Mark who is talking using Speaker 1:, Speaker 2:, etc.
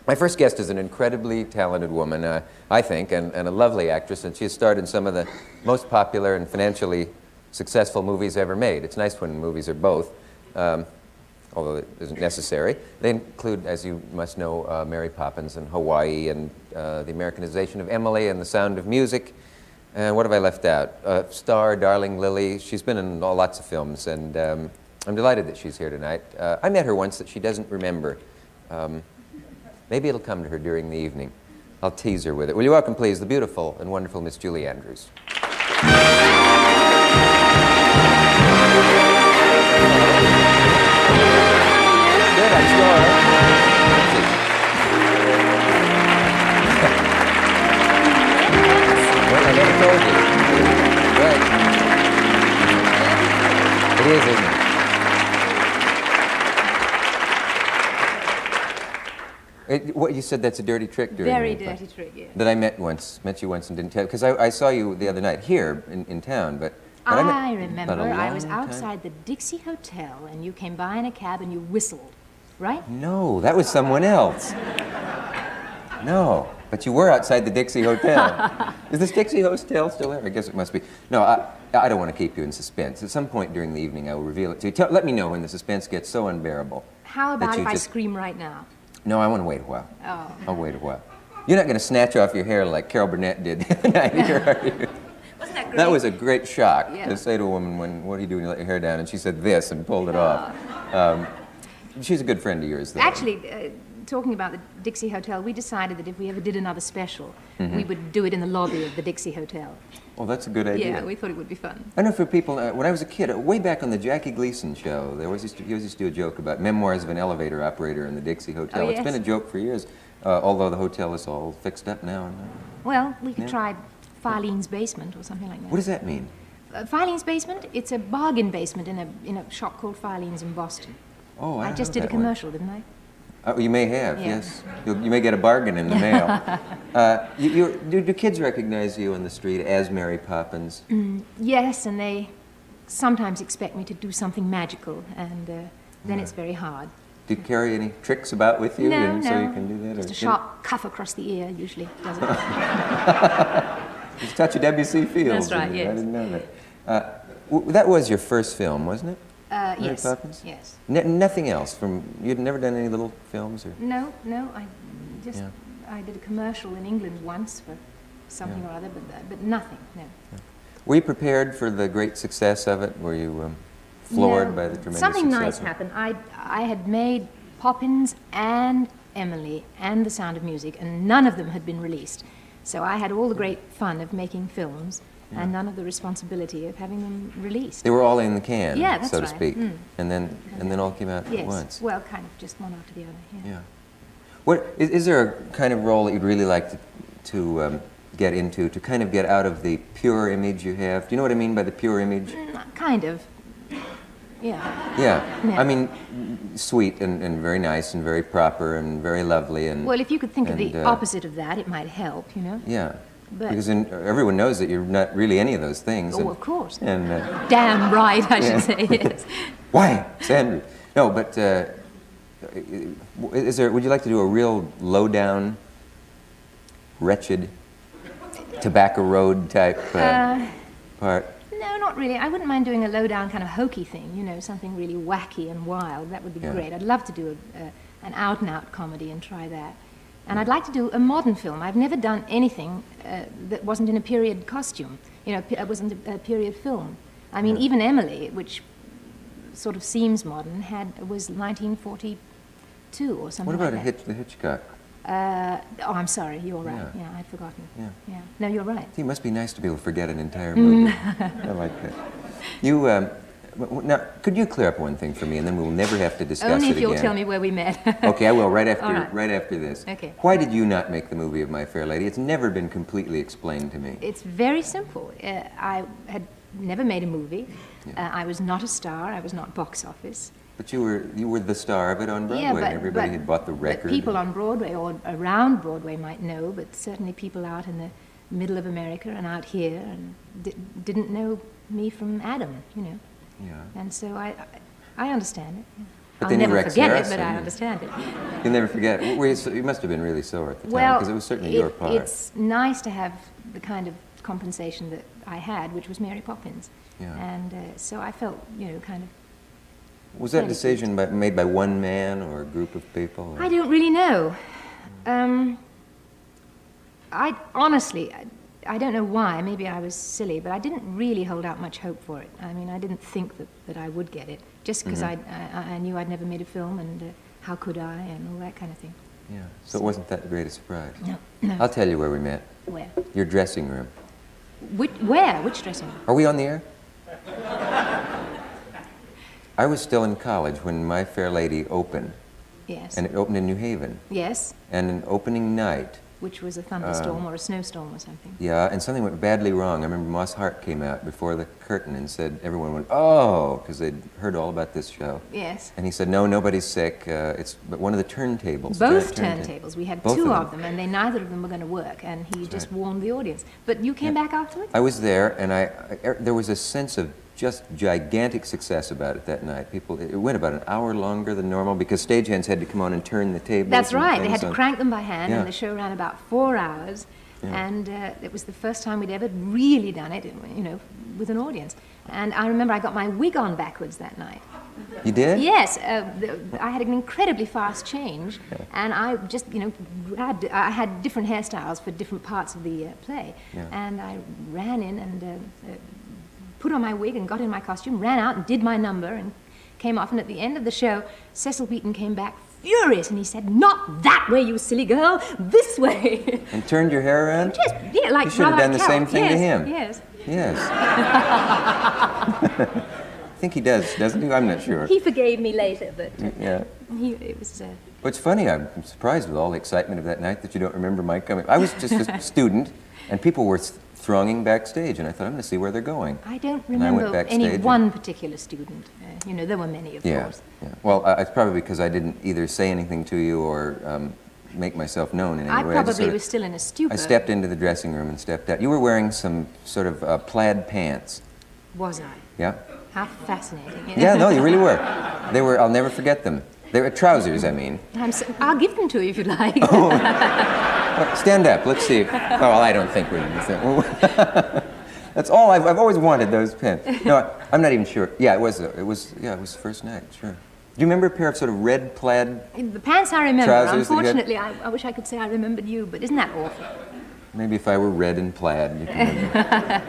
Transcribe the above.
Speaker 1: My first guest is an incredibly talented woman, I think, and a lovely actress, and she has starred in some of the most popular and financially successful movies ever made. It's nice when movies are both, although it isn't necessary. They include, as you must know, Mary Poppins and Hawaii, and the Americanization of Emily and The Sound of Music. And what have I left out? Star, Darling Lily. She's been in lots of films, and I'm delighted that she's here tonight. I met her once that she doesn't remember. Maybe it'll come to her during the evening. I'll tease her with it. Will you welcome, please, the beautiful and wonderful Miss Julie Andrews. Good, I'm sure. Well, I never told you. Right. It is, isn't it? What you said, that's a dirty trick during
Speaker 2: Very dirty trick, yeah.
Speaker 1: That I met you once and didn't tell, because I saw you the other night here in town, but
Speaker 2: I remember I was outside the Dixie Hotel and you came by in a cab and you whistled, right?
Speaker 1: No, that was someone else. No, but you were outside the Dixie Hotel. Is this Dixie Hotel still there? I guess it must be. No, I don't want to keep you in suspense. At some point during the evening I will reveal it to you. Let me know when the suspense gets so unbearable.
Speaker 2: How about if I scream right now?
Speaker 1: No, I want to wait a while.
Speaker 2: Oh.
Speaker 1: I'll wait a while. You're not going to snatch off your hair like Carol Burnett did the other night here, are you?
Speaker 2: Wasn't that great?
Speaker 1: That was a great shock,
Speaker 2: yeah.
Speaker 1: to say to a woman, what do you do when you let your hair down? And she said this and pulled it off. She's a good friend of yours, though.
Speaker 2: Actually, talking about the Dixie Hotel, we decided that if we ever did another special, we would do it in the lobby of the Dixie Hotel.
Speaker 1: Oh, that's a good idea.
Speaker 2: Yeah, we thought it would be fun.
Speaker 1: I know for people, when I was a kid, way back on the Jackie Gleason show, he always used to do a joke about memoirs of an elevator operator in the Dixie Hotel.
Speaker 2: Oh, yes.
Speaker 1: It's been a joke for years, although the hotel is all fixed up now.
Speaker 2: Well, we could try Filene's Basement or something like that.
Speaker 1: What does that mean?
Speaker 2: Filene's Basement? It's a bargain basement in a shop called Filene's in Boston.
Speaker 1: Oh,
Speaker 2: I just did a commercial, didn't I?
Speaker 1: Oh, you may have, yes. You may get a bargain in the mail. Do kids recognize you on the street as Mary Poppins?
Speaker 2: Yes, and they sometimes expect me to do something magical, and then it's very hard.
Speaker 1: Do you carry any tricks about with you?
Speaker 2: No,
Speaker 1: so you can do that?
Speaker 2: Just a sharp cuff across the ear usually does it.
Speaker 1: Just touch of W.C. Fields.
Speaker 2: That's right, yes.
Speaker 1: I didn't know that. That was your first film, wasn't it? Mary
Speaker 2: Yes.
Speaker 1: Poppins?
Speaker 2: Yes.
Speaker 1: Nothing else you'd never done any little films? Or?
Speaker 2: No, I did a commercial in England once for something or other, but nothing, no.
Speaker 1: Were you prepared for the great success of it? Were you floored by the tremendous
Speaker 2: Something
Speaker 1: success?
Speaker 2: nice happened. I had made Poppins and Emily and The Sound of Music, and none of them had been released. So I had all the great fun of making films, and none of the responsibility of having them released.
Speaker 1: They were all in the can,
Speaker 2: that's
Speaker 1: so to
Speaker 2: right.
Speaker 1: speak, and then all came out at once.
Speaker 2: Well, kind of just one after the other. Yeah.
Speaker 1: What is there a kind of role that you'd really like to get into, to kind of get out of the pure image you have? Do you know what I mean by the pure image?
Speaker 2: Kind of. Yeah.
Speaker 1: Yeah. I mean, sweet and very nice and very proper and very lovely and.
Speaker 2: Well, if you could think of the opposite of that, it might help, you know.
Speaker 1: Yeah.
Speaker 2: But
Speaker 1: because everyone knows that you're not really any of those things.
Speaker 2: Oh, of course.
Speaker 1: And
Speaker 2: damn right, I should say, yes.
Speaker 1: Why, Sandra? No, but would you like to do a real low-down, wretched, Tobacco Road type part?
Speaker 2: No, not really. I wouldn't mind doing a low-down kind of hokey thing, you know, something really wacky and wild. That would be great. I'd love to do an out-and-out comedy and try that. And I'd like to do a modern film. I've never done anything that wasn't in a period costume. You know, it wasn't a period film. I mean, even Emily, which sort of seems modern, was 1942 or something.
Speaker 1: What about
Speaker 2: like that.
Speaker 1: the Hitchcock?
Speaker 2: Oh, I'm sorry. You're right. Yeah, I'd forgotten. Yeah. No, you're right.
Speaker 1: It must be nice to be able to forget an entire movie. I like that. You. Now, could you clear up one thing for me, and then we'll never have to discuss it again?
Speaker 2: Only if you'll tell me where we met.
Speaker 1: Okay, I will, right after,
Speaker 2: right.
Speaker 1: right after this.
Speaker 2: Okay.
Speaker 1: Why did you not make the movie of My Fair Lady? It's never been completely explained to me.
Speaker 2: It's very simple. I had never made a movie. I was not a star. I was not box office.
Speaker 1: But you were the star of it on Broadway.
Speaker 2: Yeah,
Speaker 1: Everybody had bought the record.
Speaker 2: But people on Broadway or around Broadway might know, but certainly people out in the middle of America and out here and didn't know me from Adam, you know.
Speaker 1: Yeah.
Speaker 2: And so I understand it. Yeah. I'll
Speaker 1: then you
Speaker 2: never forget it,
Speaker 1: rehearsed,
Speaker 2: but I
Speaker 1: and
Speaker 2: understand it.
Speaker 1: you'll never forget it. You must have been really sore at the time,
Speaker 2: Well,
Speaker 1: because it was certainly your part.
Speaker 2: it's nice to have the kind of compensation that I had, which was Mary Poppins.
Speaker 1: Yeah.
Speaker 2: And so I felt, kind of...
Speaker 1: Was that decision made by one man or a group of people? Or?
Speaker 2: I don't really know. I honestly, I don't know why. Maybe I was silly, but I didn't really hold out much hope for it. I mean, I didn't think that I would get it, just because I knew I'd never made a film, and how could I, and all that kind of thing.
Speaker 1: Yeah, so it wasn't that great a surprise.
Speaker 2: No.
Speaker 1: I'll tell you where we met.
Speaker 2: Where?
Speaker 1: Your dressing room.
Speaker 2: Where? Which dressing room?
Speaker 1: Are we on the air? I was still in college when My Fair Lady opened.
Speaker 2: Yes.
Speaker 1: And it opened in New Haven.
Speaker 2: Yes.
Speaker 1: And an opening night.
Speaker 2: Which was a thunderstorm or a snowstorm or something.
Speaker 1: Yeah, and something went badly wrong. I remember Moss Hart came out before the curtain and said, everyone went, oh, because they'd heard all about this show.
Speaker 2: Yes.
Speaker 1: And he said, no, nobody's sick. It's but one of the turntables.
Speaker 2: Both turntables. We had
Speaker 1: Both
Speaker 2: two of them, and neither of them were going to work, and he just warned the audience. But you came back afterwards?
Speaker 1: I was there, and there was a sense of just gigantic success about it that night. It went about an hour longer than normal because stagehands had to come on and turn the tables.
Speaker 2: That's right. They had to crank them by hand,
Speaker 1: Yeah.
Speaker 2: and the show ran about 4 hours.
Speaker 1: Yeah.
Speaker 2: And it was the first time we'd ever really done it, with an audience. And I remember I got my wig on backwards that night.
Speaker 1: You did?
Speaker 2: Yes, I had an incredibly fast change, and I just, I had different hairstyles for different parts of the play.
Speaker 1: Yeah.
Speaker 2: And I ran in and put on my wig and got in my costume, ran out and did my number and came off. And at the end of the show, Cecil Beaton came back furious, and he said, "Not that way, you silly girl, this way."
Speaker 1: And turned your hair around?
Speaker 2: Just, yeah, like
Speaker 1: you should have done the same thing to him.
Speaker 2: Yes.
Speaker 1: Yes. I think he does, doesn't he? I'm not sure.
Speaker 2: He forgave me later, but
Speaker 1: Yeah.
Speaker 2: it was...
Speaker 1: Well, it's funny, I'm surprised with all the excitement of that night that you don't remember my coming. I was just a student, and people were thronging backstage, and I thought, I'm going to see where they're going.
Speaker 2: I don't
Speaker 1: And I went
Speaker 2: remember
Speaker 1: backstage
Speaker 2: any one particular student. There were many, of course.
Speaker 1: Yeah. Well, it's probably because I didn't either say anything to you or make myself known in any way.
Speaker 2: I probably was still in a stupor.
Speaker 1: I stepped into the dressing room and stepped out. You were wearing some sort of plaid pants.
Speaker 2: Was I?
Speaker 1: Yeah?
Speaker 2: How fascinating.
Speaker 1: Yeah, no, you really were. They were, I'll never forget them. They were trousers, I mean.
Speaker 2: I'll give them to you if you like.
Speaker 1: Well, stand up, let's see. Oh, well, I don't think we're going to. That's all I've always wanted, those pants. No, I'm not even sure. Yeah, it was the first night, sure. Do you remember a pair of sort of red plaid
Speaker 2: The pants I remember.
Speaker 1: trousers
Speaker 2: Unfortunately, I wish I could say I remembered you, but isn't that awful?
Speaker 1: Maybe if I were red and plaid, you can remember.